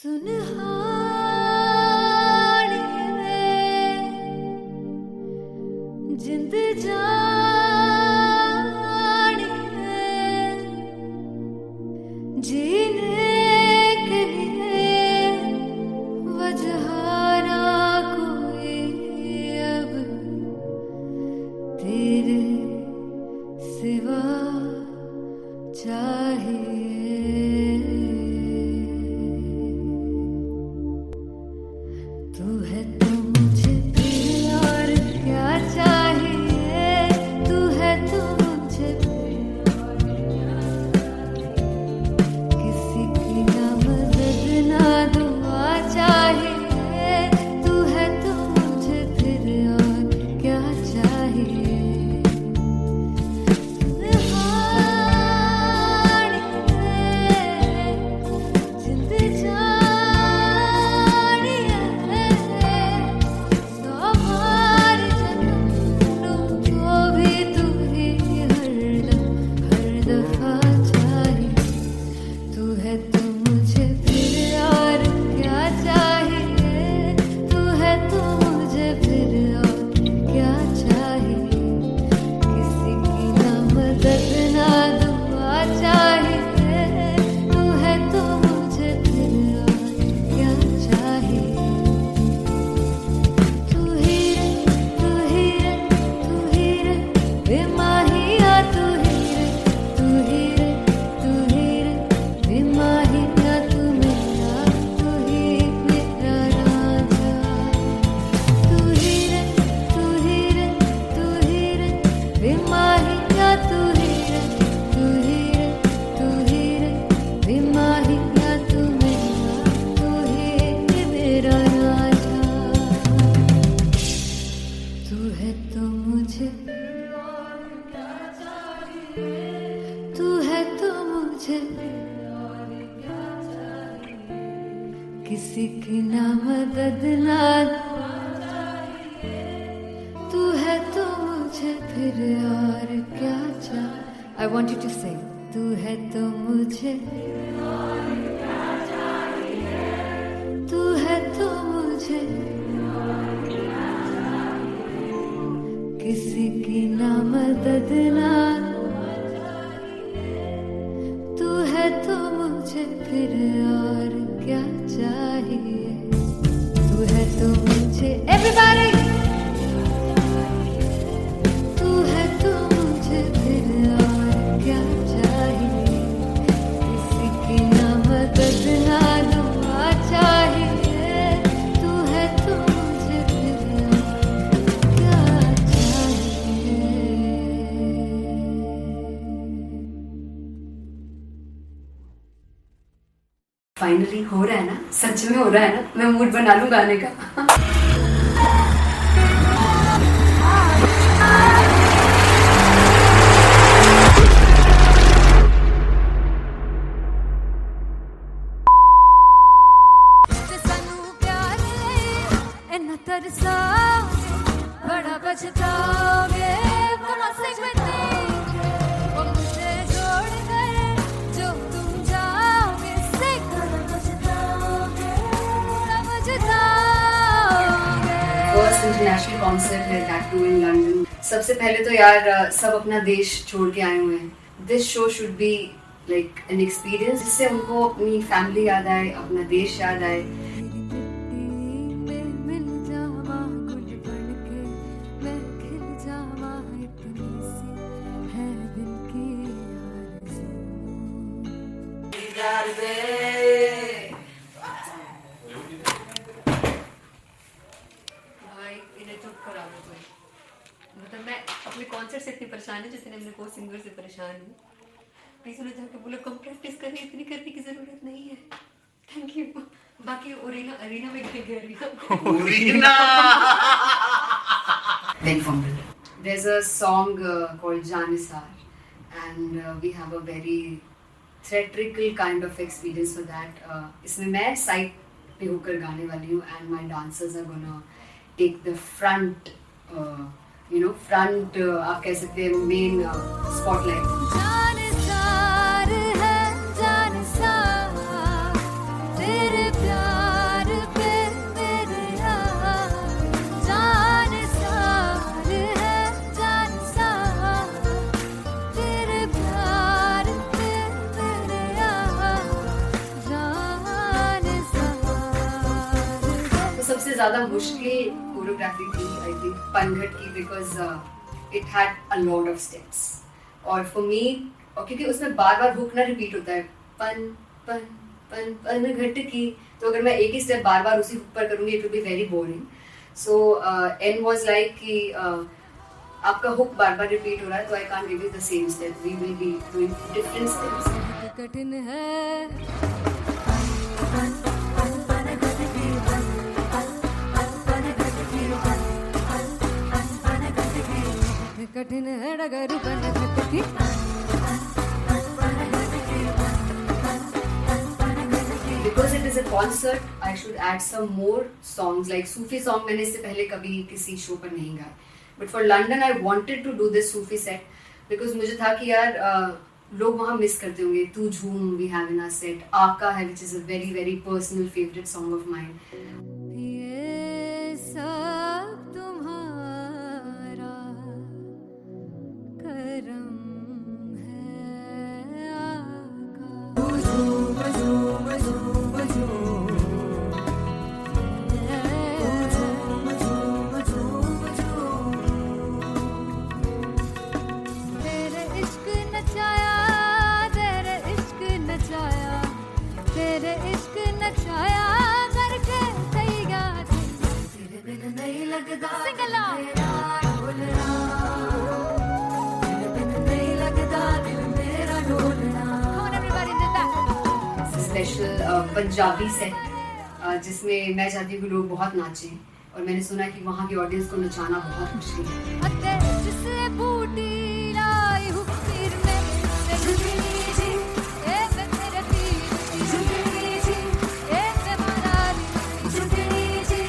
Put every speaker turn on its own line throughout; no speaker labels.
सुनहाने जिंद जाने जीने के लिए वजह ना कोई अब तेरे सिवा चाहिए। तू है तो मुझे फिर और क्या चाहिए। तू है तो मुझे फिर और क्या चाहिए। किसी की ना मदद ना दुआ चाहिए। तू है तो मुझे फिर और क्या चाहिए। जिंद जानिए सौ बार जन्म लूं तो भी तू ही हरदम हर दफा चाहिए। तू है तो मुझे फिर और क्या चाहिए। तू है तो मुझे फिर और क्या चाहिए। किसी की ना मदद ना दुआ चाहिए। तू है तो मुझे फिर और क्या चाहिए। तू ही रे तू ही रे तू ही रे बेमाहिया। तू ही रे तू ही रे तू ही रे बेमाहिया। तू मेरा तू ही मेरा राजा। तू ही रे तू ही रे तू ही रे बेमाहिया। तू ही रे तू ही रे तू ही रे बेमाहिया। तू मेरा तू ही मेरा राजा। तू है तो मुझे तू है तो मुझे किसी की ना मदद ना तू है तो मुझे फिर और क्या चाहिए। I want you to sing. तू है तो मुझे तू है तो मुझे किसी की ना मदद ना तू है तो मुझे फिर और क्या चाहिए। तू है तो मुझे everybody तू है तो मुझे फिर और क्या चाहिए। किसी की ना मदद ना दुआ चाहिए। तू है तो मुझे फिर और क्या चाहिए।
फाइनली हो रहा है ना, सच में हो रहा है ना। मैं मूड बना लूं गाने का।
जे सानू प्यार इन्ना तरसाओगे बड़ा पछताओगे। कहाँ से बचेंगे वो मुझे छोड़ कर जो तुम जाओगे। से बड़ा पछताओगे बड़ा पछताओगे।
फर्स्ट इंटरनेशनल कॉन्सर्ट है, दैट टू इन लंदन। सबसे पहले तो यार सब अपना देश छोड़ के आए हुए हैं। This show should be like an experience जिससे उनको अपनी फैमिली याद आए, अपना देश याद आए।
मिल जावा गुल बन के मैं खिल जावा इतनी सी है दिल की आरज़ू।
भाई इन्हें चुप करा दो कोई। मतलब मैं अपने कॉन्सर्ट से इतनी परेशान हूँ जितने अपने को सिंगर से परेशान हूँ। प्लीज उन्हें जाके बोलो कम प्रैक्टिस करनी, इतनी करने की जरूरत नहीं है। Thank you. बाकी अरीना में गए Then fumble. There's a song called Janisar, and we have a very theatrical kind of experience for that. इसमें मैं साइड पे होकर गाने वाली हूँ, and my dancers are gonna take the front, front आप कह सकते हैं main spotlight.
जानिसार है जानिसार तेरे प्यार
सबसे ज्यादा मुश्किल कोरियोग्राफी थी आई थिंक पनघट की, because it had a lot of steps और फॉर मी, और क्योंकि उसमें बार बार हुक ना रिपीट होता है, पन पन पन पनघट की, तो अगर मैं एक ही स्टेप बार बार उसी हुक पर करूंगी it will be very boring. So an was like कि आपका हुक बार बार रिपीट हो रहा है तो I can't give you the same step, we will be doing different steps.
कठिन है कठिन है डगर पनघट की.
Because it is a concert, I should add some more songs like Sufi song. मैंने इससे पहले कभी किसी शो पर नहीं गाया. But for London, I wanted to do this Sufi set because मुझे था कि यार लोग वहाँ मिस करते होंगे. तू झूम we have in our set. आका है which is a very very personal favorite song of mine.
ये सब तुम्हारा करम है आका. तेरे इश्क नचाया, तेरे इश्क नचाया, तेरे इश्क नचाया करके तैयार. तेरे बिन नहीं लगता सिंगला ढोलना, तेरे बिन नहीं लगता दिल मेरा ढोलना. Come on everybody did that.
Special Punjabi set जिसमें मैं चाहती हूँ कि लोग बहुत नाचें और मैंने सुना है कि वहाँ की ऑडियंस को नचाना बहुत मुश्किल है.
अते जिससे बूटी लाई हूँ पीर में ते झुकनी जी, ए मैं तेरे तीर की झुकनी जी, ए मैं मारारी की झुकनी जी,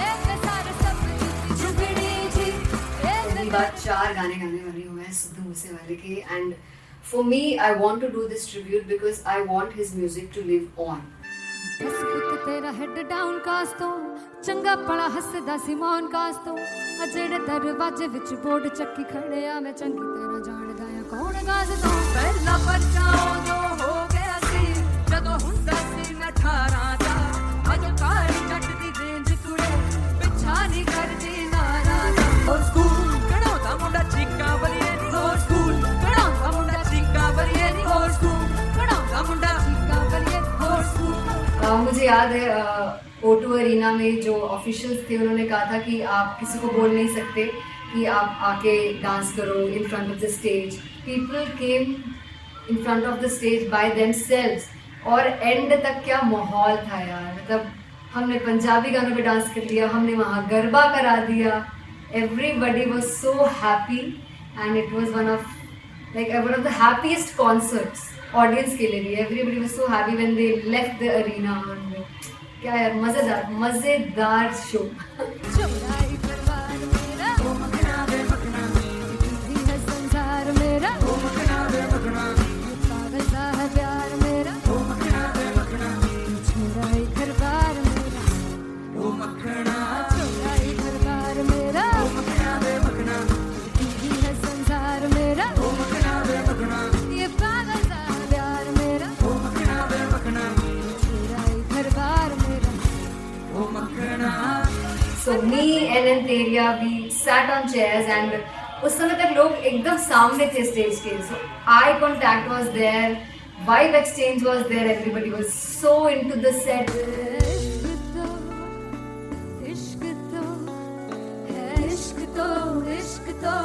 ए मैं सारे सब की झुकनी जी, ए
पहली बार 4 गाने गाने वाली हूँ मैं सिद्धू मूसेवाले के. And for me I want to do this tribute because I want his music to live on.
बस पुत तेरा हेड डाउन कास तो चंगा पड़ा हसदा सी मौन कास तो आ जेड़े दरवाजे विच बोर्ड चक्की खड़े आ मैं चंगी तरह जानदा आ कौन गाज तो.
ਪਹਿਲਾ ਬੱਚਾ ਉਦੋਂ ਹੋ ਗਿਆ ਸੀ ਜਦੋਂ ਹੁੰਦਾ ਸੀ ਮੈਂ 18 ਦਾ. ਅਜੋ ਕਾਲੀ ਜੱਟ ਦੀ ਰੇਂਜ ਕੁੜੇ ਪਿੱਛਾ ਨਹੀਂ ਕਰਦੀ ਨਾਰਾ ਦਾ. ਹੋਰ ਸਕੂਲ ਕਢਾਉਂਦਾ ਮੁੰਡਾ ਚੀਕਾਂ ਬਲੀਏ ਨੀ. ਹੋਰ ਸਕੂਲ ਕਢਾਉਂਦਾ ਮੁੰਡਾ ਚੀਕਾਂ ਬਲੀਏ ਨੀ. ਹੋਰ ਸਕੂਲ ਕਢਾਉਂਦਾ ਮੁੰਡਾ ਚੀਕਾਂ ਬਲੀਏ ਨੀ. ਹੋਰ ਸਕੂਲ.
मुझे याद है O2 अरीना में जो ऑफिशियल्स थे उन्होंने कहा था कि आप किसी को बोल नहीं सकते कि आप आके डांस करो in front of the stage. People came in front of the stage by themselves और एंड तक क्या माहौल था यार. मतलब हमने पंजाबी गानों पे डांस कर लिया, हमने वहाँ गरबा करा दिया. Everybody was so happy and it was one of the happiest concerts audience के लिए भी. Everybody was so happy when they left the arena. क्या यार मजेदार शो.
चौड़ाई परिवार मेरा ओ मखना वे मखना, भी है संसार मेरा ओ मखना वे मखना, पागल सा है प्यार मेरा ओ मखना वे मखना, चौड़ाई परिवार मेरा
ਉਹ ਮੱਖਣਾ
चौड़ाई परिवार मेरा
ਉਹ ਮੱਖਣਾ ਵੇ मखना,
भी है संसार मेरा
ਉਹ ਮੱਖਣਾ ਵੇ मखना,
ये पागल सा है प्यार मेरा
ਉਹ ਮੱਖਣਾ ਵੇ मखना,
चौड़ाई परिवार मेरा.
ਉਹ Makhna.
So me and Anteria we sat on chairs and उस समय तक लोग एकदम सामने थे स्टेज के. So eye contact was there, vibe exchange was there, everybody was so into the set.
इश्क तो है, इश्क तो इश्क तो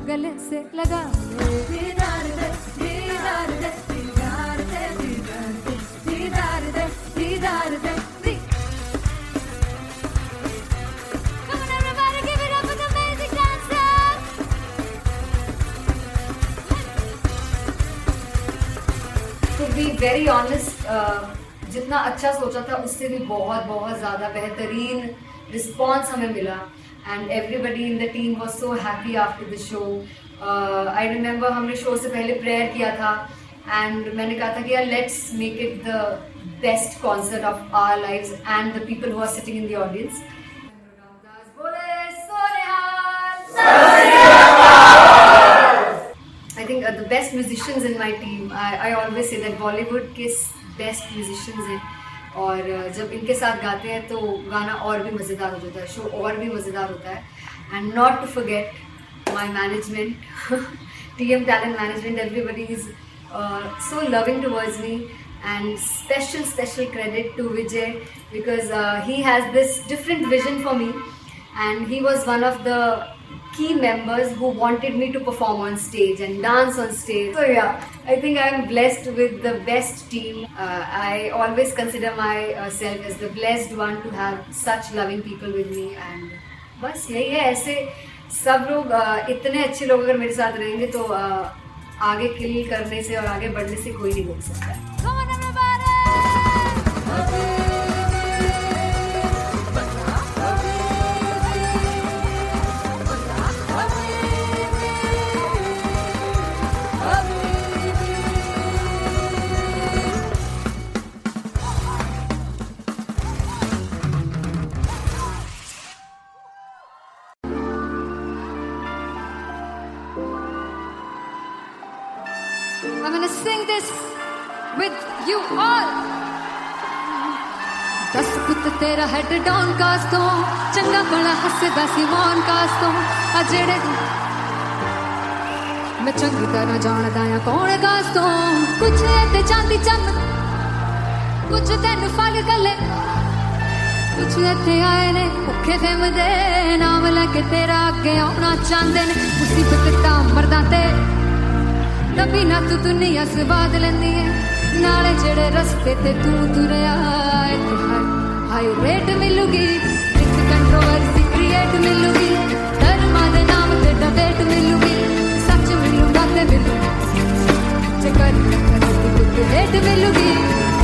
गले से लगा ले. दीदार दे दीदार दे दीदार दे दीदार दे दीदार दे दीदार दे. Come on everybody, give it up for the amazing dancers.
To be very honest, जितना अच्छा सोचा था उससे भी बहुत बहुत ज़्यादा बेहतरीन रिस्पॉन्स हमें मिला. And everybody in the team was so happy after the show. I remember हमने शो से पहले प्रेयर किया था एंड मैंने कहा था कि यार let's make it the best concert of our lives and the people who are sitting in the audience. I think the best musicians in my team. I always say that Bollywood के best musicians हैं और जब इनके साथ गाते हैं तो गाना और भी मज़ेदार हो जाता है, शो और भी मज़ेदार होता है. And not to forget my management, TM Talent Management, everybody is so loving towards me. And special credit to Vijay, because he has this different vision for me, and he was one of the key members who wanted me to perform on stage and dance on stage. So yeah, I think I am blessed with the best team. I always consider myself as the blessed one to have such loving people with me. And बस यही है, ऐसे सब लोग इतने अच्छे लोग अगर मेरे साथ रहेंगे तो आगे किल करने से और आगे बढ़ने से कोई नहीं रोक सकता है.
Come on, everybody! I'm gonna sing this with you all. दस पुत तेरा हेड डाउन कास्ट तो चंगा बड़ा हसदा सी मॉन कास्ट तो आ जेड़े मैं चंगी तरह जानदा आ कौन कास्ट तो कुछ ते चांदी चम कुछ तेन फल गले कुछ इत्थे आए ने भुखे फेम दे नाम लेके तेरा अगे आउणा चाहंदे ने मुसीबत ता मरदा ते तभी ना तू दुनिया स्वाद लेंदी है नाले जेड़े रस्ते ते तू तुरया इत्थे हाई रेट मिलूगी विद कंट्रोवर्सी क्रिएट मिलूगी धर्मा दे नाम ते डिबेट मिलूगी सच मिलूगा ते मिलू जे कर रेट मिलूगी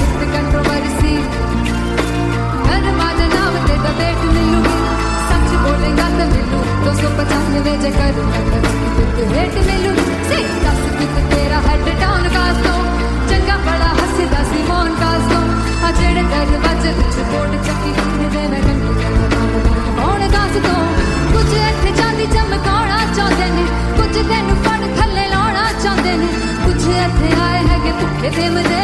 विद कंट्रोवर्सी धर्मा दे नाम ते डिबेट मिलूगी सच बोलेगा ते मिलू 295 जे कर रेट मिलूगी से दस कुछ तेरा हेड डाउन कास्तो चंगा बड़ा हसदा सी मौन कास्तो आ जेड़े दरवाजे विच बोर्ड चक्की दे मैं कौन कास्तो कुछ इत्थे चांदी चमकाउणा चाहंदे ने कुछ तैनू फड़ थल्ले लाउणा चाहंदे ने कुछ इत्थे आए हैगे भुखे फेम दे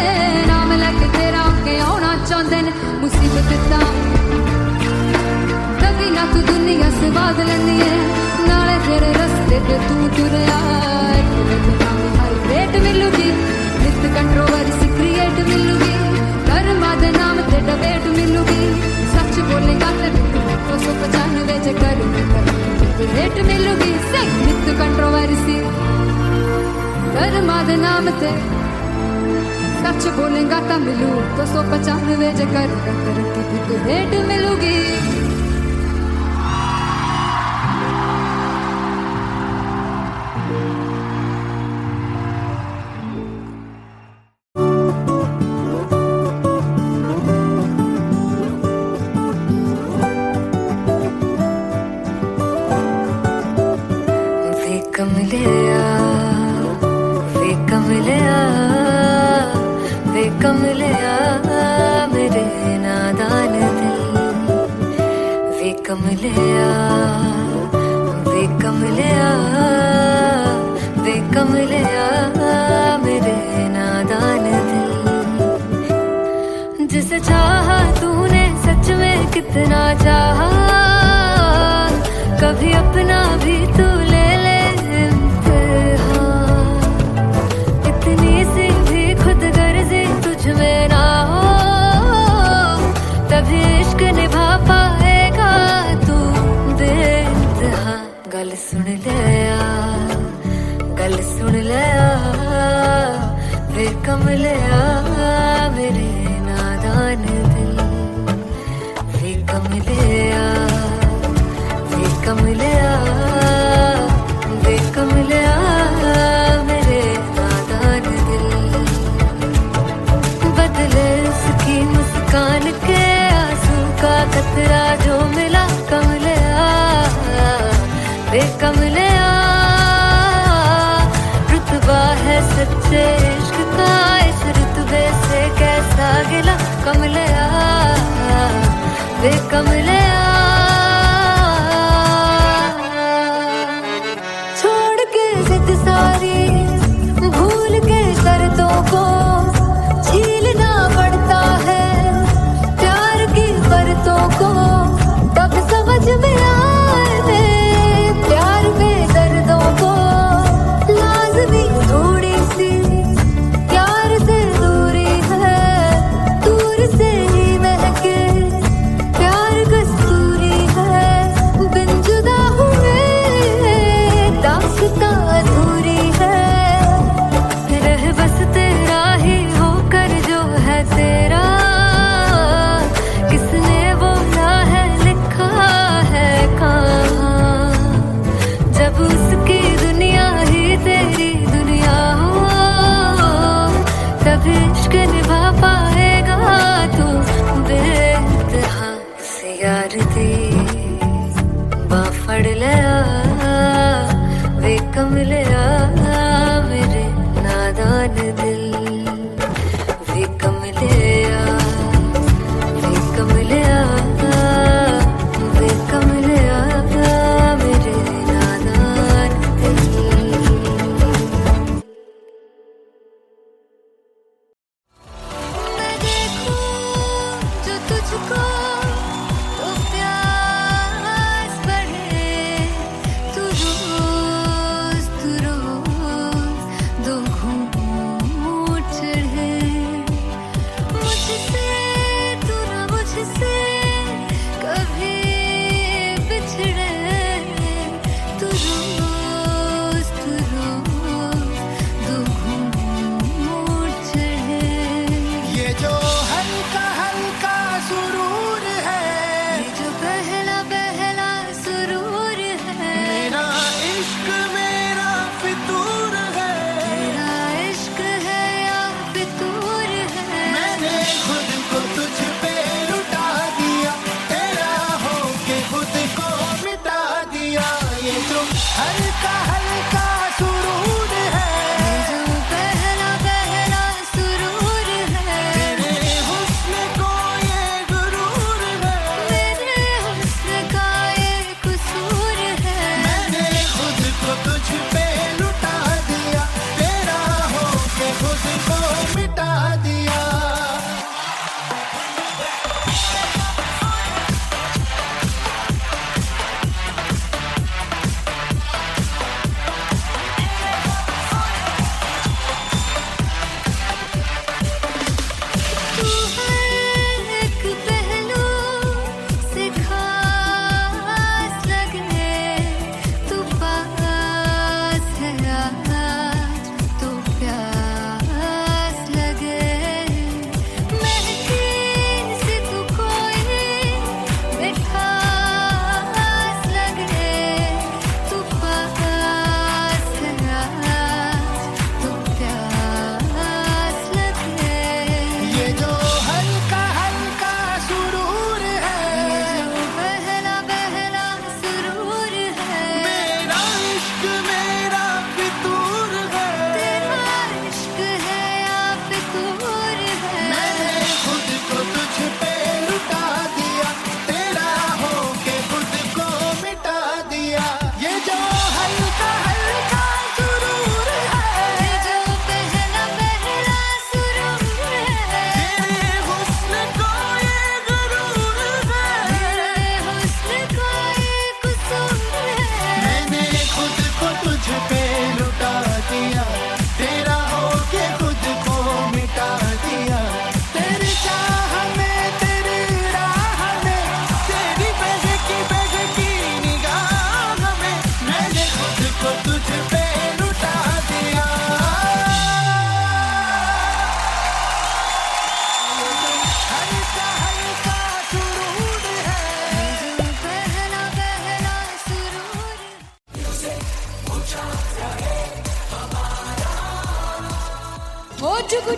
नाम लेके तेरा अगे आउणा चाहंदे ने मुसीबत ता कभी ना तू दुनिया स्वाद लेंदी है नाले तेरे रस्ते ते तू तुरया रेट मिलूगी विद कंट्रोवर्सी क्रिएट मिलूगी धर्मा दे नाम ते डिबेट मिलूगी सच बोलेगा ते 295 जे कर रेट मिलूगी से विद कंट्रोवर्सी धर्मा दे नाम ते सच बोलेगा ता मिलू 295 जे कर रेट मिलूगी.
जिसे चाहा तूने सच में कितना चाहा कभी अपना भी तू ले ले इम्तिहान इतनी सी भी खुद गर्जी तुझ में ना हो तभी इश्क निभा पाएगा तू बेइंतहा. गल सुन लिया वे कमलिया मेरे नादान दिल वे कमलिया मेरे नादान दिल बदले उसकी मुस्कान के आंसू का कतरा जो मिला कमलिया वे कमलिया रुतबा है सच्चे इश्क का इस रुतबे से कैसा गिला कमलिया वे कमलिया छोड़ के जिद सारी भूल के शर्तों को झीलना पड़ता है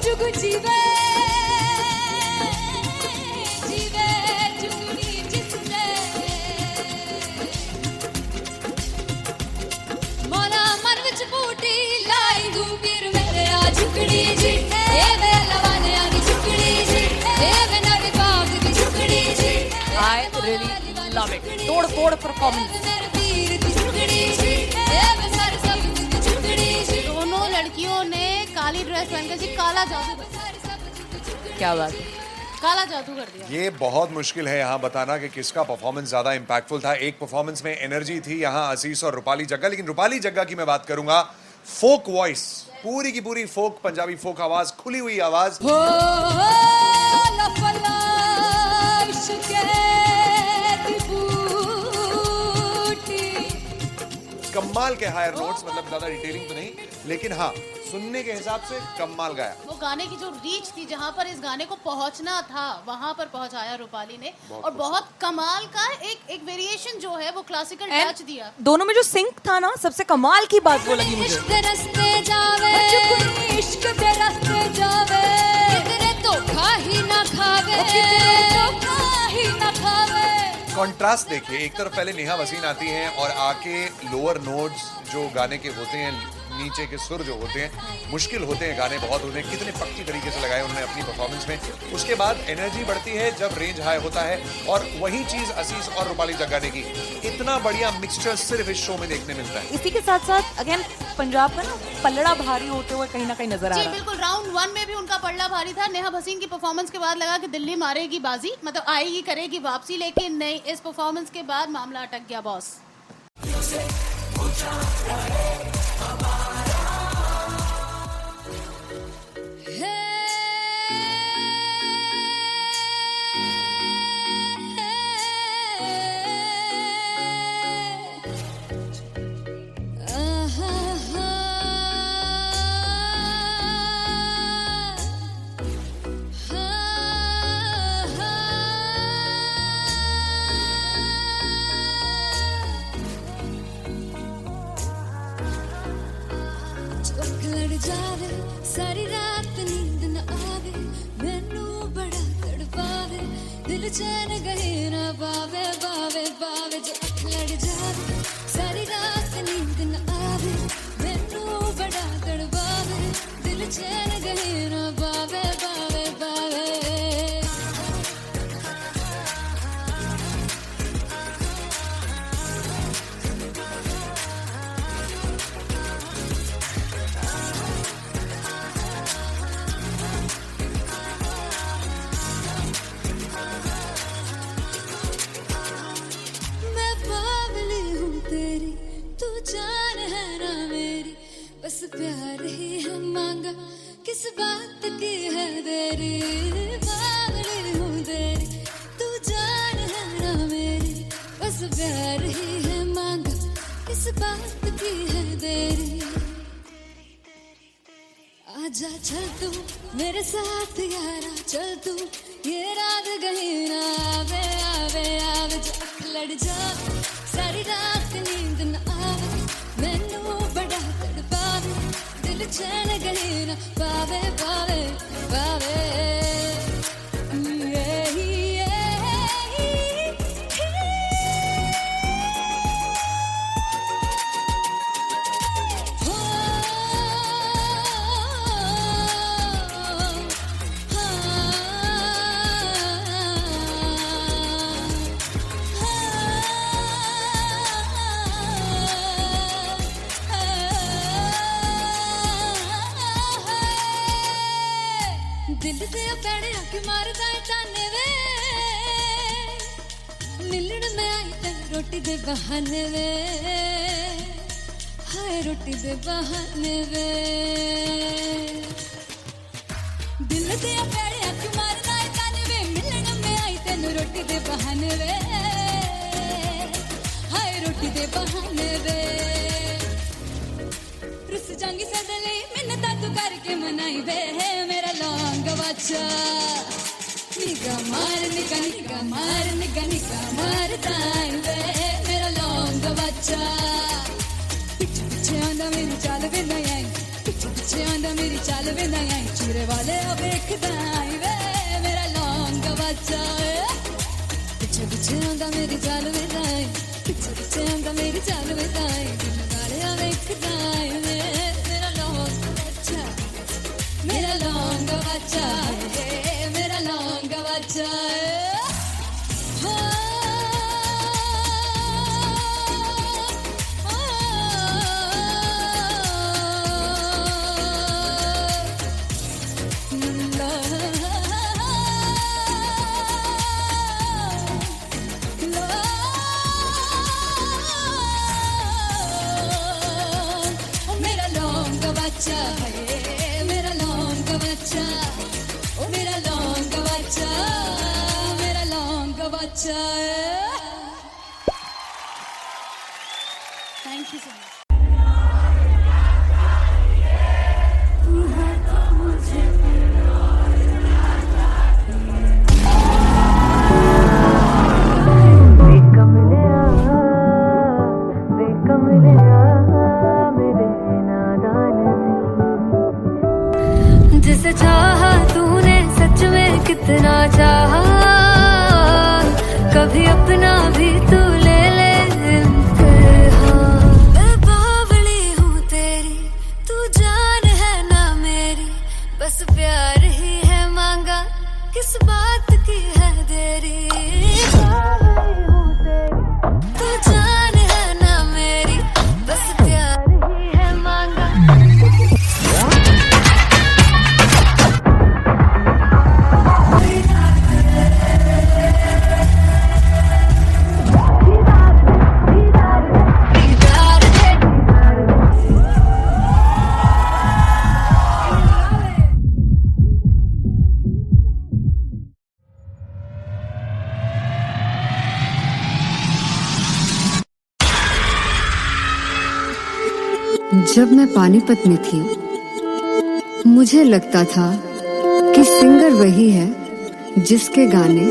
जुग जीवे जीवे जुगनी जिसने मोरा मन विच बूटी लाई गुबीर मेरे आ झुकड़ी जी ए वे लवाने आगी झुकड़ी जी ए वे नवी बाग की झुकड़ी जी
I really love it. तोड़ परफॉर्मेंस।
दोनों लड़कियों ने काली ड्रेस पहनकर जी काला जादू कर दिया।
क्या बात है।
काला जादू कर दिया।
ये बहुत मुश्किल है यहाँ बताना कि किसका परफॉर्मेंस ज्यादा इंपैक्टफुल था। एक परफॉर्मेंस में एनर्जी थी यहाँ असीस और रूपाली जग्गा, लेकिन रूपाली जग्गा की मैं बात करूंगा फोक वॉइस, पूरी की पूरी फोक, पंजाबी फोक आवाज, खुली हुई आवाज। कमाल के हायर नोट्स, मतलब ज्यादा डिटेलिंग तो नहीं, लेकिन हाँ सुनने के हिसाब से कमाल गाया।
वो गाने की जो रीच थी, जहाँ पर इस गाने को पहुंचना था वहां पर पहुंचाया रूपाली ने, और बहुत कमाल का एक वेरिएशन जो है वो क्लासिकल टच दिया।
दोनों में जो सिंक था ना, सबसे कमाल की बात वो लगी मुझे।
इश्क रस्ते जावे इश्क दे रस्ते जावे कितने धोखा ही ना खावे धोखा ही ना खावे।
कॉन्ट्रास्ट देखिए, एक तरफ पहले नेहा वसीन आती हैं और आके लोअर नोट्स जो गाने के होते हैं, नीचे के सुर जो होते हैं, मुश्किल होते हैं गाने, बहुत होते हैं, कितने पक्की तरीके से लगाए उन्होंने अपनी परफॉर्मेंस में। उसके बाद एनर्जी बढ़ती है जब रेंज हाई होता है, और वही चीज असीस और रूपाली जग्गा ने की। इतना बढ़िया मिक्सचर सिर्फ इस शो में देखने मिलता है।
इसी के साथ साथ अगेन पंजाब का ना पलड़ा भारी होते हुए कहीं ना कहीं नजर आ
जी
रहा है।
बिल्कुल, राउंड 1 में भी उनका पलड़ा भारी था। नेहा भसीन की परफॉर्मेंस के बाद लगा कि दिल्ली मारेगी बाजी, मतलब आएगी करेगी वापसी, लेकिन नहीं, इस परफॉर्मेंस के बाद मामला अटक गया बॉस।
जावे सारी रात नींद न आवे मैनू बड़ा तड़पावे दिल चैन गहे ना पावे पावे पावे जो अख लड़ जावे सारी रात नींद न आवे मैनू बड़ा तड़पावे दिल चैन गहे ना पावे पावे पावे। बस प्यार ही है मांगा किस बात की है देरी बावली हूँ तेरी तू जान है ना मेरी बस प्यार ही है मांगा किस बात की है देरी। आजा चल तू मेरे साथ यारा चल तू ये रात गही ना आवे आवे आवे जो अख लड़ जावे सारी रात नींद न आवे मैनू बड़ा तड़पावे दिल चैन गहे ना पावे पावे पावे। दिल दे पैड़े आके मारदा है ताने वे मिलन में आई तेन रोटी दे बहाने वे हाय रोटी दे बहाने वे दिल दे पैड़े आके मारदा है ताने वे मिलन में आई तेन रोटी दे बहाने वे हाय रोटी दे बहाने वे। रुस जांगी सदले मिन्नता तू करके मनाई वे मेरा लौंग बच्चा निगा मार ताई वे मेरा लौंग बच्चा पीछे पीछे आंदा मेरी चाल वे नहीं आई पीछे पीछे
ਪਿੱਛੇ ਆਂਦਾ ਮੇਰੀ ਚੱਲ ਵੇ ਨਾ ਆਈ ਚਿਹਰੇ ਵਾਲੇ ਆ ਵੇਖਦਾ ਆਈ ਵੇ ਮੇਰਾ ਲੌਂਗ ਬੱਚਾ ਏ ਪਿੱਛੇ ਪਿੱਛੇ ਆਂਦਾ ਮੇਰੀ ਚੱਲ ਵੇ ਨਾ ਆਈ ਪਿੱਛੇ ਪਿੱਛੇ ਆਂਦਾ ਮੇਰੀ ਚੱਲ ਵੇ ਨਾ ਆਈ ਦਿਲ ਵਾਲੇ ਆ ਵੇਖਦਾ ਆਈ ਵੇ ਮੇਰਾ ਲੌਂਗ ਬੱਚਾ ਮੇਰਾ ਲੌਂਗ ਬੱਚਾ ਏ ਮੇਰਾ ਲੌਂਗ ਬੱਚਾ ਏ मेरा लौंग बच्चा ओ मेरा लौंग बच्चा मेरा लौंग बच्चा थैंक यू सो मच
जिसे चाहा तूने सच में कितना चाहा कभी अपना भी तू ले ले इम्तिहान मैं बावली हूँ तेरी तू जान है ना मेरी बस प्यार ही है मांगा किस बात की है देरी बावली हूँ तेरी तू जान है ना मेरी बस प्यार ही है मांगा जब मैं पानीपत में थी मुझे लगता था कि सिंगर वही है जिसके गाने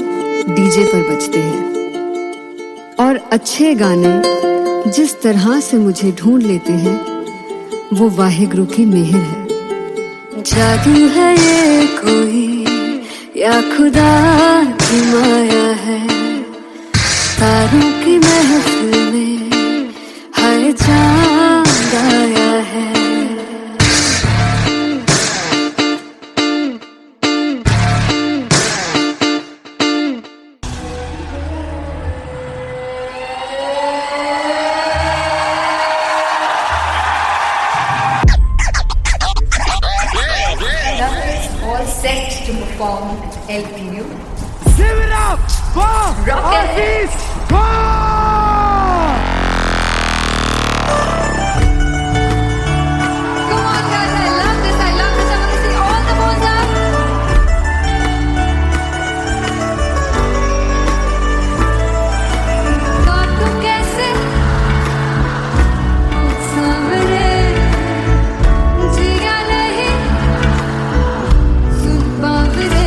डीजे पर बजते हैं और अच्छे गाने जिस तरह से मुझे ढूंढ लेते हैं वो वाहिगुरु की मेहर है जादू है ये कोई या खुदा की माया है तारों की महफिल में हर चांद आया है
All set to perform LPU.
Give it up for Artist
Come on guys, I love this. I want to see all the balls up. God tu kaise samre jiya nahi sun pavre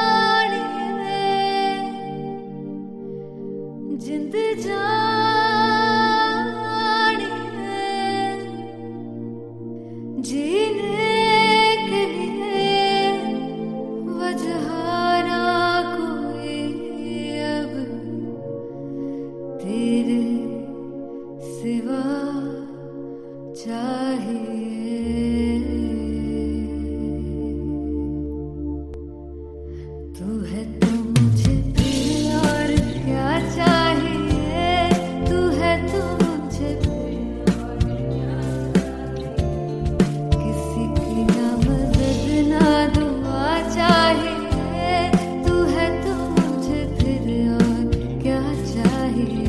सुनहाने जिंद जाने जीने के लिए वजह ना कोई अब तेरे सिवा
तू है तो मुझे फिर और क्या चाहिए, तू है तो मुझे फिर और क्या चाहिए, किसी की ना मदद ना दुआ चाहिए, तू है तो मुझे फिर और क्या चाहिए।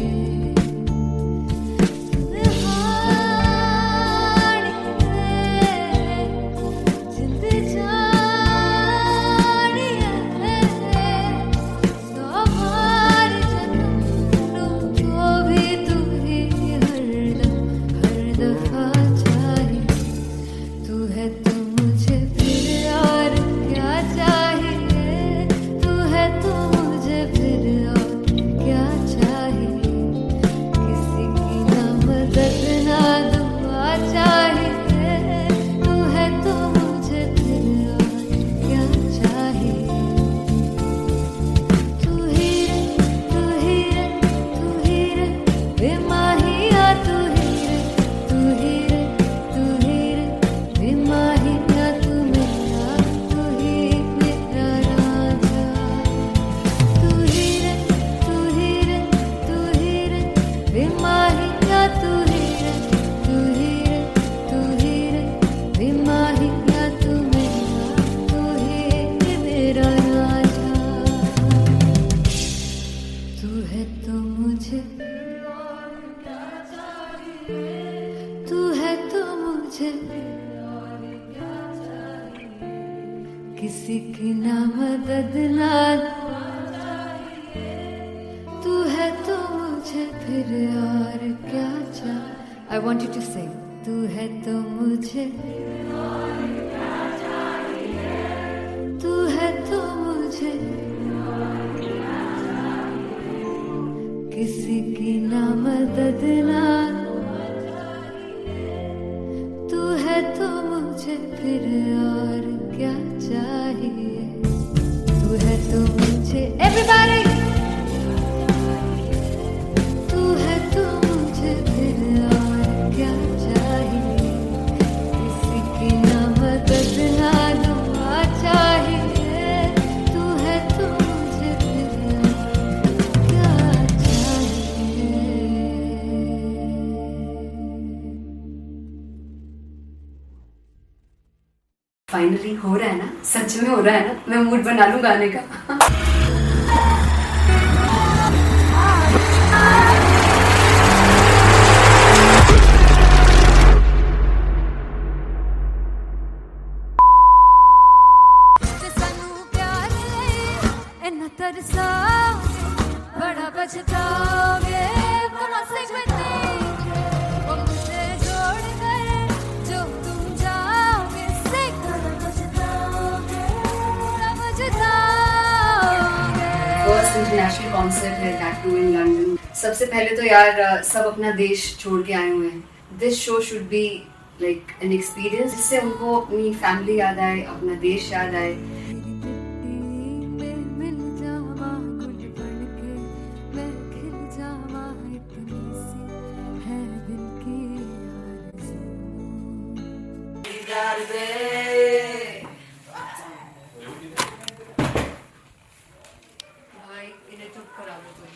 किसी की ना मदद ना तू है तो मुझे फिर और क्या चाहिए। I want you to sing. तू है तो मुझे तू है तो मुझे किसी की ना मदद ना तू है तो मुझे फिर और क्या चाहिए, तू है तो मुझे everybody तू है तो मुझे फिर और क्या चाहिए, किसी की ना मदद ना दुआ चाहिए, तू है तो मुझे फिर और क्या चाहिए।
फाइनली हो रहा है ना, सच में हो रहा है ना, मैं मूड बना लूं गाने का।
ते सानू प्यार लई इन्ना तरसाओगे, बड़ा पछताओगे, बड़ा सिखते वो मुझे जोड़ कर जो तुम जाओगे, बड़ा पछताओगे, बड़ा पछताओगे।
फर्स्ट इंटरनेशनल कॉन्सर्ट है दैट टू इन लंदन। सबसे पहले तो यार सब अपना देश छोड़ के आए हुए हैं। This show should be like an experience जिससे उनको अपनी फैमिली याद आए, अपना देश याद आए।
मिल जावा गुल बन के मैं खिल जावा, इतनी सी है दिल की आरज़ू।
भाई इन्हें चुप करा दो कोई।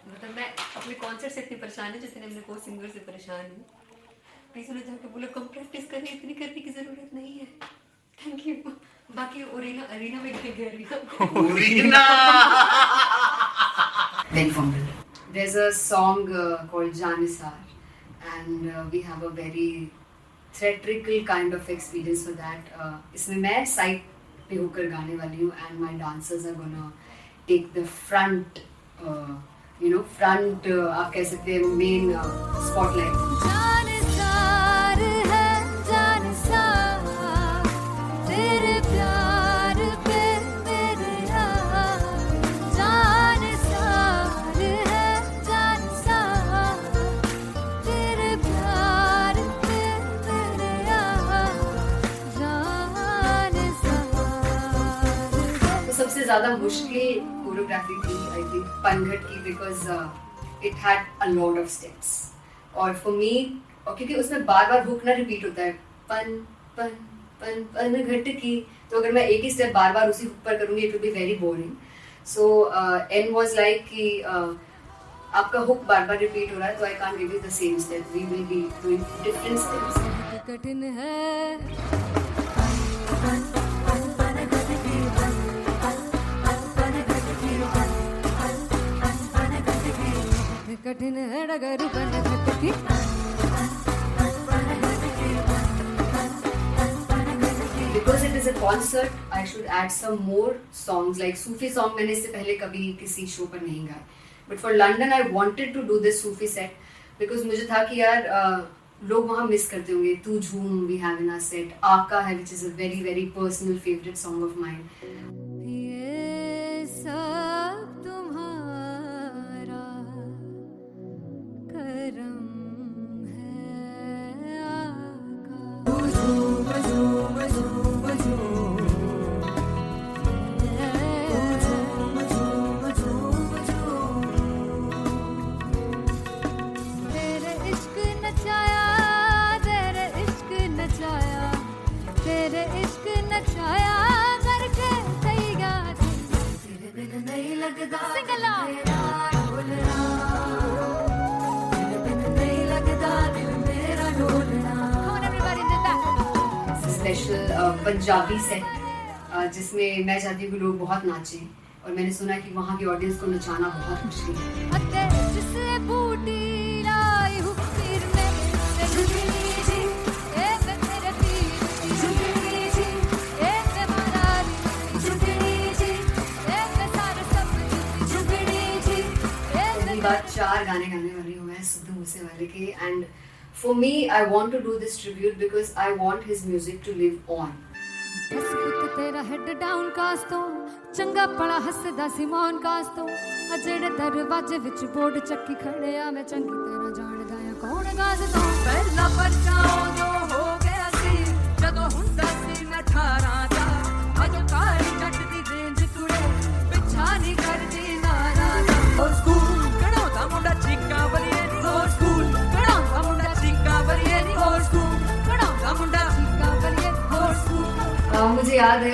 मतलब मैं अपने कॉन्सर्ट से इतनी परेशान है जितने मैंने को सिंगर से परेशान हूँ। प्लीज उन्हें जाके बोलो कम प्रैक्टिस करनी, इतनी करने की जरूरत नहीं है। Thank you. बाकी अरीना में गई arena Then from there's a song called Janisar, and we have a very theatrical kind of experience for that. इसमें मैं साइड पे होकर गाने वाली हूँ, and my dancers are gonna take the front, front आप कह सकते हैं main spotlight.
जानिसार है जानिसार, तेरे प्यार पे मेरे यार, जानिसार है जानिसार, तेरे प्यार पे मेरे यार, जानिसार है।
तो सबसे ज़्यादा मुश्किल कोरियोग्राफी थी आई थिंक पनघट की, because it had a lot of steps. और फॉर मी, और क्योंकि उसमें बार बार हुक ना रिपीट होता है, पन पन पन पन घट की तो अगर मैं एक ही स्टेप बार बार उसी हुक पर करूँगी it will be very boring. So an was like कि आपका हुक बार बार रिपीट हो रहा है तो I can't give you the same step, we will be doing different steps.
कठिन है कठिन है डगर बन खटकी
Because it is a concert, I should add some more songs like Sufi song. मैंने इससे पहले कभी किसी शो पर नहीं गाया. But for London, I wanted to do this Sufi set because मुझे था कि यार लोग वहाँ मिस करते होंगे. तू झूम we have in our set. आका है which is a very very personal favorite song of mine.
ये सब तुम्हारा करम है आका तेरे इश्क नचाया तेरे इश्क नचाया तेरे इश्क नचाया करके तैयार तेरे बिन नहीं लगता सिंगला ढोलना तेरे बिन नहीं लगता दिल मेरा ढोलना. Come on everybody do that.
Special Punjabi set जिसमें मैं चाहती हूँ कि लोग बहुत नाचें और मैंने सुना कि वहाँ की ऑडियंस को नचाना बहुत मुश्किल है.
अते जिससे बूटी लाई हूँ पीर में ते झुकनी जी ए मैं तेरे पीर की झुकनी जी ए मैं मारारी झुकनी जी ए मैं सारे सब की झुकनी जी ए
पहली बार 4 गाने गाने वाली हूँ मैं सिद्धू मूसेवाले के. And for me I want to do this tribute because I want his music to live on.
बस पुत तेरा हेड डाउन कास तो चंगा पड़ा हसदा सिमोन कास तो आ जेड़े दरवाजे विच बोर्ड चक्की खड़े आ मैं चंगी तरह जानदा आ कौन गाज तो
ਪਹਿਲਾ ਬੱਚਾ ਉਦੋਂ ਹੋ ਗਿਆ ਸੀ ਜਦੋਂ ਹੁੰਦਾ ਸੀ ਮੈਂ 18 ਦਾ ਅਜੋ ਕਾਲੀ ਜੱਟ ਦੀ ਰੇਂਜ ਕੁੜੇ ਪਿੱਛਾ ਨਹੀਂ ਕਰਦੀ ਨਾਰਾ ਦਾ ਹੋਰ ਸਕੂਲ ਕਢਾਉਂਦਾ ਮੁੰਡਾ ਚੀਕਾਂ ਵਰੀਏ ਨਹੀਂ ਹੋਰ ਸਕੂਲ ਕਢਾਉਂਦਾ ਮੁੰਡਾ ਚੀਕਾਂ ਵਰੀਏ ਨਹੀਂ ਹੋਰ ਸਕੂਲ ਕਢਾਉਂਦਾ ਮੁੰਡਾ
का करिए
ਹੋਰ ਸਕੂਲ
मुझे याद है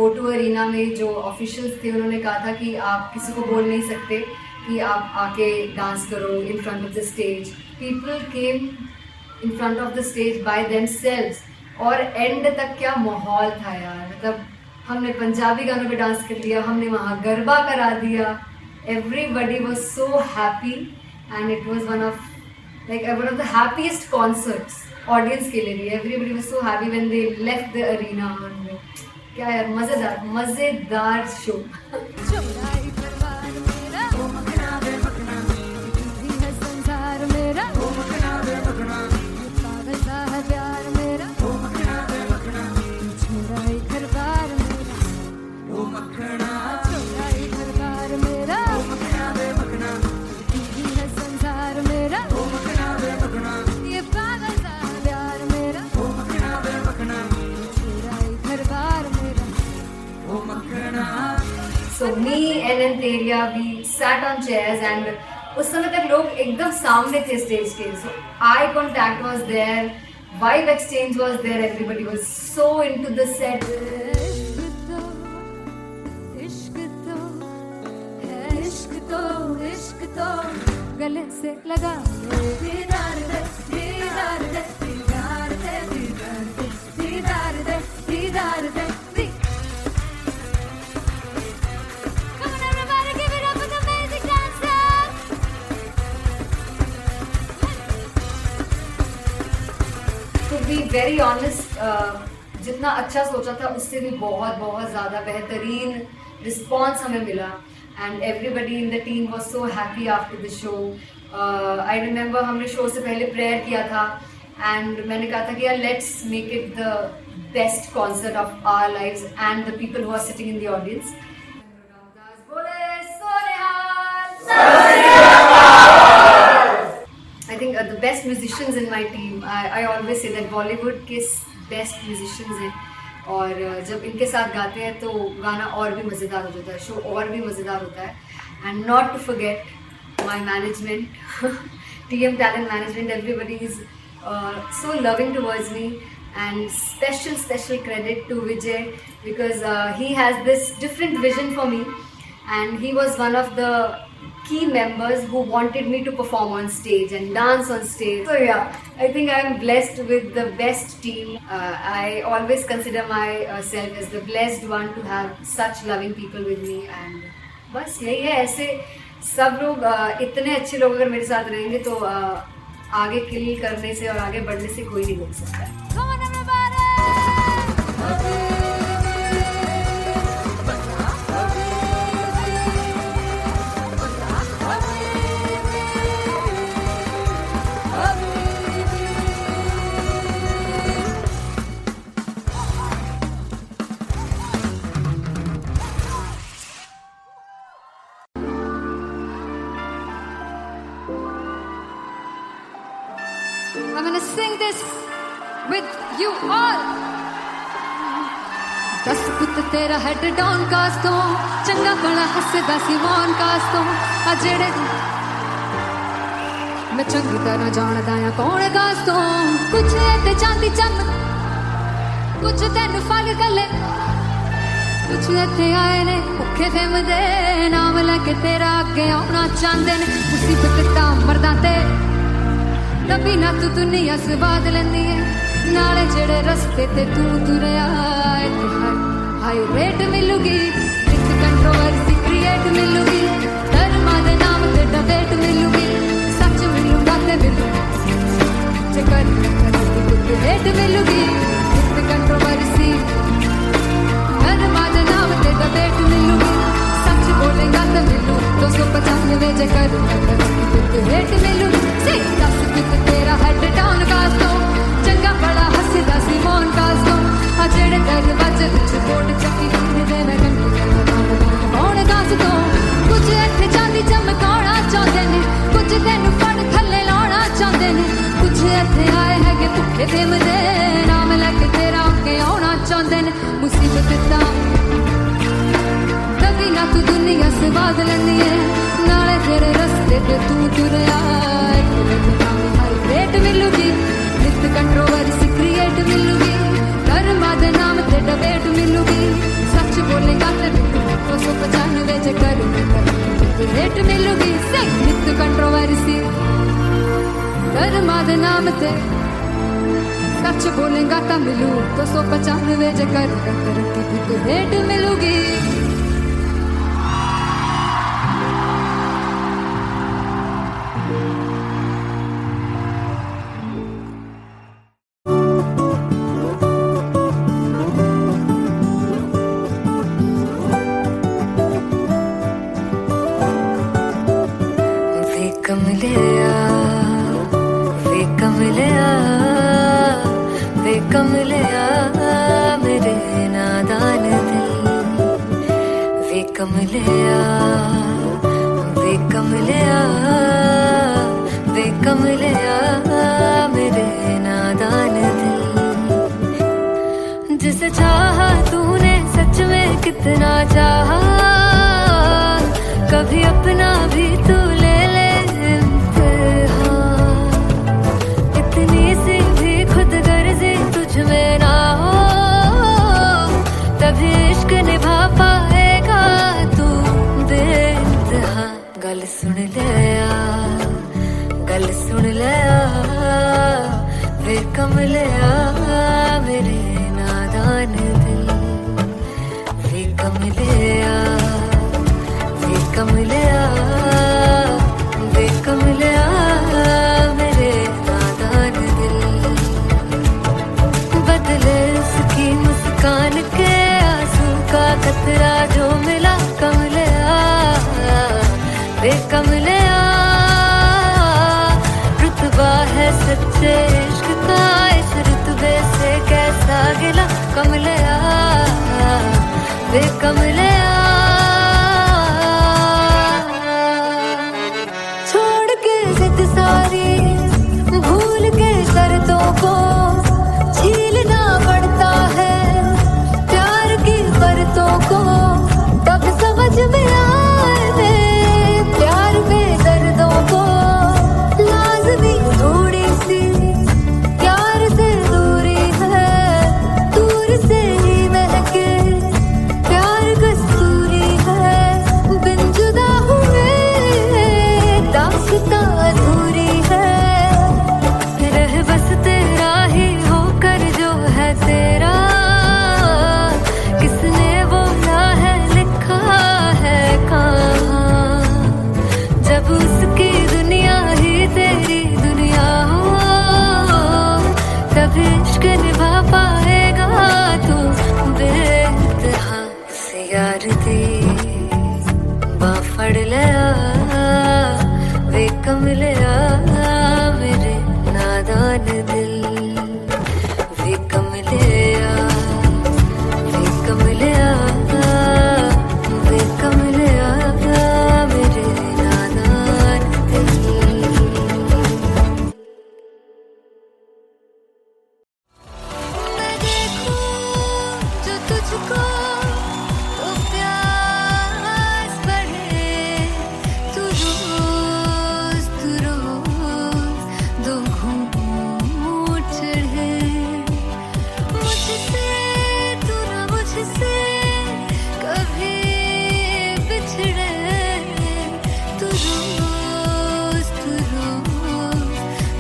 O2 अरीना में जो ऑफिशियल्स थे उन्होंने कहा था कि आप किसी को बोल नहीं सकते कि आप आके डांस करो in front of the stage. People came in front of the stage by themselves और एंड तक क्या माहौल था यार. मतलब हमने पंजाबी गानों पे डांस कर लिया, हमने वहाँ गरबा करा दिया. Everybody was so happy and it was one of the happiest concerts audience के लिए भी. Everybody was so happy when they left the arena. क्या यार मजेदार शो.
चुराई परवार मेरा ओ मखना वे मखना तू है संसार मेरा ओ मखना वे मखना पागल सा है प्यार मेरा ओ मखना वे मखना चुराई परवार मेरा ओ मखना चुराई परवार मेरा ओ मखना वे मखना तू है संसार मेरा ओ मखना वे मखना ये पागल सा है प्यार मेरा ओ मखना वे मखना चुराई परवार मेरा ओ मखना.
So me and Anteria, we sat on chairs and उस समय तक लोग एकदम सामने थे स्टेज के. So eye contact was there, vibe exchange was there, everybody was so into the set.
इश्क तो है इश्क तो गले से लगा दीदार दे दीदार दे दीदार दे दीदार दे दीदार दे दीदार दे. Come on everybody, give it up for the amazing dancers.
To be very honest, जितना अच्छा सोचा था उससे भी बहुत ज़्यादा बेहतरीन रिस्पॉन्स हमें मिला. And everybody in the team was so happy after the show. I remember हमने शो से पहले प्रेयर किया था एंड मैंने कहा था कि यार let's make it the best concert of our lives and the people who are sitting in the audience. I think the best musicians in my team, I always say that Bollywood के best musicians हैं और जब इनके साथ गाते हैं तो गाना और भी मज़ेदार हो जाता है, शो और भी मज़ेदार होता है. And not to forget my management, TM Talent Management, everybody is so loving towards me. And special credit to Vijay because he has this different vision for me, and he was one of the key members who wanted me to perform on stage and dance on stage. So yeah, I think I'm blessed with the best team. I always consider myself as the blessed one to have such loving people with me, and बस यही है. ऐसे सब लोग इतने अच्छे लोग अगर मेरे साथ रहेंगे तो आगे किल करने से और आगे बढ़ने से कोई नहीं रोक सकता है.
Come on, everybody!
I'm gonna sing this with you all. दस पुत तेरा हेड डाउन कास तो चंगा बड़ा हसदा सी मौन कास तो आ जेड़े मैं चंगी तरह जानदा आ कौन कास तो कुछ ते चांदी चम कुछ तेन फल गले कुछ इत्थे आए ने भुखे फिमदे नाम लैके तेरा अगे आउणा चाहंदे ने मुसीबत तां मरदा ते तभी ना तू दुनिया स्वाद लेंदी है नाले जेड़े रस्ते ते तू तुरया हाई रेट मिलूगी विद कंट्रोवर्सी क्रिएट मिलूगी धर्मा दे नाम ते डिबेट मिलूगी सच मिलूगा ते मिलू जे कर रेट मिलूगी विद कंट्रोवर्सी धर्मा दे नाम ते डिबेट मिलूगी सच बोलेगा ते मिलू 295 जे कर रेट मिलूगी से दस कित तेरा हेड डाउन कास तो चंगा बड़ा हसदा सी मौन कास तो आ जेड़े दरवाजे विच बोर्ड चक्की दे मैं गंदी कौन कास तो कुछ इत्थे चांदी चमकाउणा चाहंदे ने कुछ तैनू फड़ थल्ले लाउणा चाहंदे ने कुछ इत्थे आए हैगे भुखे फिमदे नाम लैके तेरा अगे आउणा चाहंदे ने मुसीबत तां तभी ना तू दुनिया स्वाद लेंदी है नाले तेरे रस्ते ते तू तुरया रेट मिलूगी विद कंट्रोवर्सी क्रिएट मिलूगी धर्मा दे नाम ते डिबेट मिलूगी सच बोलेगा ते 295 जे कर रेट मिलूगी से विद कंट्रोवर्सी धर्मा दे नाम ते सच बोलेगा ता मिलू 295 जे कर रेट मिलूगी. कमलिया मेरे नादान दिल वे कमलिया मेरे नादान दिल जिसे चाहा तूने सच में कितना चाहा कभी अपना भी तू ले ले इम्तिहान इतनी सी भी खुद गर्जी तुझ में ना हो तभी इश्क निभा पाएगा तू बेइंतहा. गल सुन लिया वे कमलिया मेरे नादान दिल वे कमलिया मेरे नादान दिल बदले उसकी मुस्कान के आंसू का कतरा जो मिला कमलिया वे कमलिया रुतबा है सच्चे इश्क का इस रुतबे से कैसा गिला कमलिया वे कमलिया छोड़ के जिद सारी भूल के शर्तों को झीलना पड़ता है प्यार की परतों को तब समझ में आए प्यार में दर्दों को लाजमी थोड़ी सी प्यार से दूरी है प्यार दी बांह फड़ लिया वे कमलिया मेरे नादान दिल वे कमलिया वे कमलिया वे कमलिया मेरे नादान दिल मैं देखूं जो तुझको तो प्यास बढ़े तू रोज दो घूंट चढ़े मुझसे तू ना मुझसे कभी बिछड़े तू रोज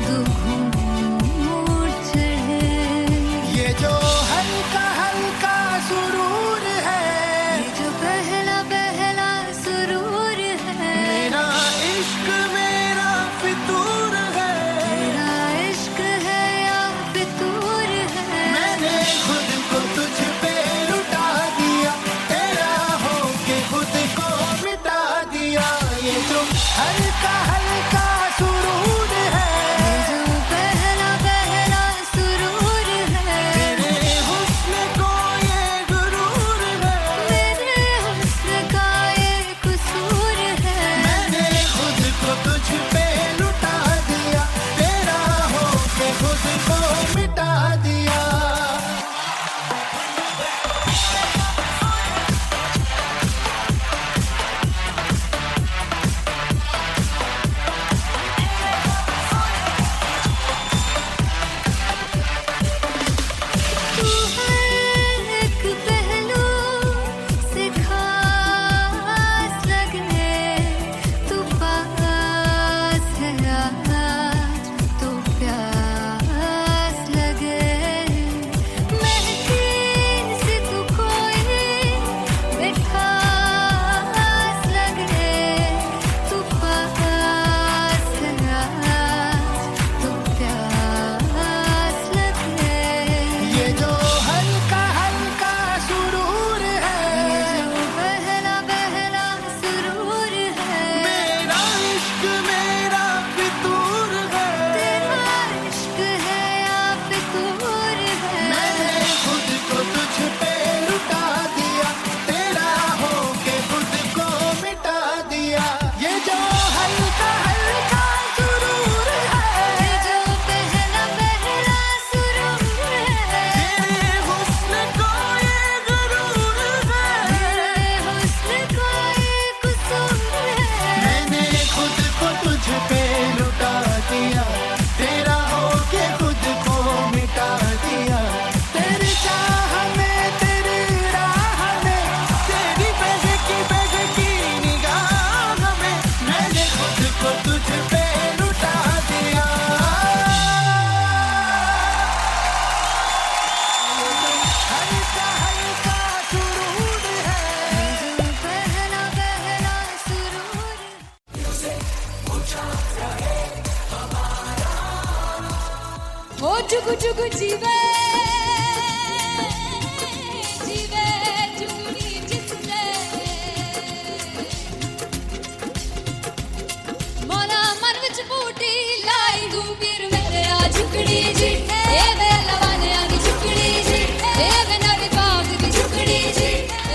दो घूंट चढ़े
ये जो हल्का हल्का सुरूर है,
ये जो पहला पहला सुरूर है
मेरा इश्क मेरा फितूर है।
तेरा इश्क है या फितूर है
मैंने खुद को तुझ पे लुटा दिया, तेरा होके खुद को मिटा दिया। ये जो हल्का हल्का सुरूर है,
ये जो पहला पहला सुरूर है
तेरे हुस्न को ये गुरूर है।
मेरे हुस्न का ये कसूर है
मैंने खुद को तुझ पे लुटा दिया, तेरा होके खुद को मिटा दिया।
तू हर एक पहलू से खास लगे तू पास है आज तो प्यास लगे महकी से तू कोई मिठास लगे तू पास है आज तो प्यास लगे
ये जो हल्का हल्का सुरूर है,
ये जो पहला पहला सुरूर है
मेरा इश्क मेरा फितूर है।
तेरा इश्क है या फितूर है
मैंने खुद को तुझ पे लुटा दिया, तेरा होके खुद को मिटा दिया। ये जो हल्का हल्का सुरूर है,
ये जो पहला पहला सुरूर है
तेरे हुस्न को ये गुरूर है।
मेरे हुस्न का ये कसूर है
मैंने खुद को तुझ पे लुटा दिया, तेरा होके खुद को मिटा दिया। तेरी चाह में तेरी राह में तेरी बहकी निगाह में मैंने खुद को तुझ पे लुटा दिया। हल्का हल्का सुरूर है,
ये जो पहला पहला सुरूर
हो जुगु जुगु जीवे जीवे जुगनी जिसने मोला मन विच बूटी लाई दूबीर मेरे आ झुकड़ी जी ए वे लवाने आ दी झुकड़ी जी ए वे नवी बाग दी झुकड़ी जी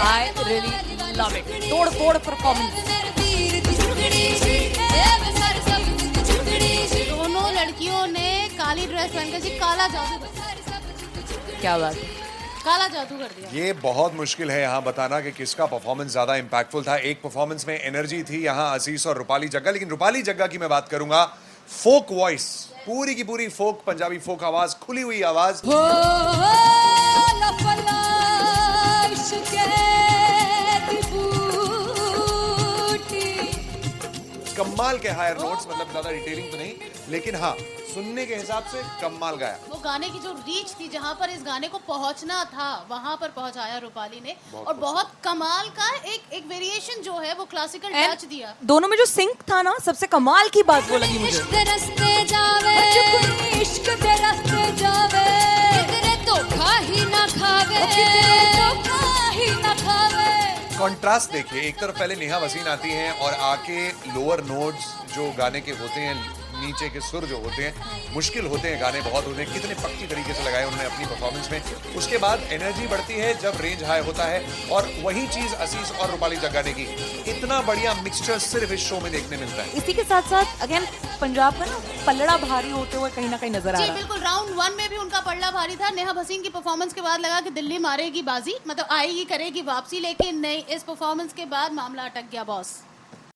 I really love it. तोड़ फोड़ परफॉर्मेंस।
मेरे पीर दी झुकड़ी जी ए वे सर सब दी झुकड़ी जी
दोनों लड़कियों ने काली ड्रेस पहनकर जी काला जादू कर दिया।
क्या बात है।
काला जादू कर दिया।
ये बहुत मुश्किल है यहाँ बताना कि किसका परफॉर्मेंस ज्यादा इंपैक्टफुल था। एक परफॉर्मेंस में एनर्जी थी यहाँ असीस और रूपाली जग्गा, लेकिन रूपाली जग्गा की मैं बात करूंगा फोक वॉइस, पूरी की पूरी फोक, पंजाबी फोक आवाज, खुली हुई आवाज।
हो लफला इश्क़ दी बूटी
कमाल के हायर नोट्स, मतलब ज्यादा डिटेलिंग तो नहीं, लेकिन हाँ सुनने के हिसाब से कमाल गाया।
वो गाने की जो रीच थी, जहाँ पर इस गाने को पहुंचना था वहां पर पहुंचाया रूपाली ने, और बहुत कमाल का एक वेरिएशन जो है वो क्लासिकल टच दिया।
दोनों में जो सिंक था ना, सबसे कमाल की बात वो लगी मुझे।
इश्क दे रस्ते जावे इश्क दे रस्ते जावे किधरे धोखा ही ना खावे किधरे धोखा ही ना खावे
कॉन्ट्रास्ट देखिए, एक तरफ पहले नेहा वसीन आती हैं और आके लोअर नोट्स जो गाने के होते हैं, नीचे के सुर जो होते हैं, मुश्किल होते हैं, गाने बहुत होते हैं, कितने पक्की तरीके से लगाए उन्होंने अपनी परफॉर्मेंस में। उसके बाद एनर्जी बढ़ती है जब रेंज हाई होता है, और वही चीज असीस और रूपाली जगाने की, इतना बढ़िया मिक्सचर सिर्फ इस शो में देखने मिलता है।
इसी के साथ साथ अगेन पंजाब का ना पलड़ा भारी होते हुए कहीं ना कहीं नजर आ
जी
रहा है।
बिल्कुल, राउंड 1 में भी उनका पलड़ा भारी था। नेहा भसीन की परफॉर्मेंस के बाद लगा कि दिल्ली मारेगी बाजी, मतलब आएगी, करेगी वापसी, लेकिन नहीं, इस परफॉर्मेंस के बाद मामला अटक गया बॉस।